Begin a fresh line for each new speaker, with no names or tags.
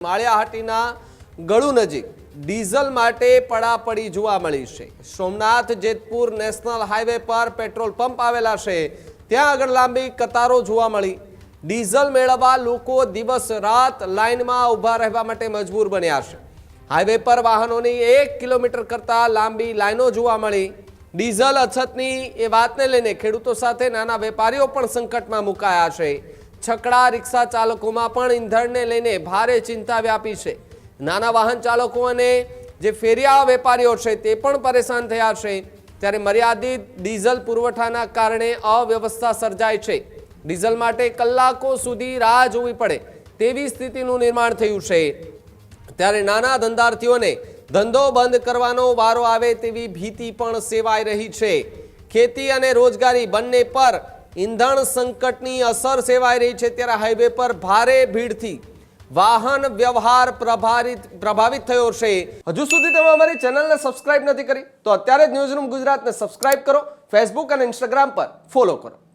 માળિયાહાટીના ગળુ નજીક ડીઝલ માટે પડાપડી જોવા મળી છે। સોમનાથ જેતપુર નેશનલ હાઈવે પર પેટ્રોલ પંપ આવેલા છે, ત્યાં આગળ લાંબી કતારો જોવા મળી। ડીઝલ મેળવવા લોકો દિવસ રાત લાઇનમાં ઊભા રહેવા માટે મજબૂર બન્યા છે। હાઈવે પર વાહનોની 1 કિલોમીટર કરતા લાંબી લાઈનો જોવા મળી। ડીઝલ અછતની એ વાતને લઈને ખેડૂતો સાથે નાના વેપારીઓ પણ સંકટમાં મુકાયા છે। છકડા રિક્ષા ચાલકોમાં પણ ઈંધણને લઈને ભારે ચિંતા વ્યાપી છે। નાના વાહન ચાલકો અને જે ફેરિયા વેપારીઓ છે તે પણ પરેશાન થયા છે। ત્યારે મર્યાદિત ડીઝલ પુરવઠાના કારણે અવ્યવસ્થા સર્જાય છે। ડીઝલ માટે કલાકો સુધી રાહ જોવી પડે તેવી સ્થિતિનું નિર્માણ થયું છે। ત્યારે નાના ધંધાર્થીઓને ધંધો બંધ કરવાનો વારો આવે તેવી ભીતિ પણ સેવાઈ રહી છે। ખેતી અને રોજગારી બંને પર ઈંધણ સંકટની અસર સેવાઈ રહી છે। ત્યારે હાઈવે પર ભારે ભીડથી વાહન વ્યવહાર પ્રભાવિત થયો છે। હજુ સુધી તમે અમારી ચેનલને સબસ્ક્રાઇબ નથી કરી તો અત્યારે જ ન્યૂઝરૂમ ગુજરાતને સબસ્ક્રાઇબ કરો, ફેસબુક અને ઇન્સ્ટાગ્રામ પર ફોલો કરો।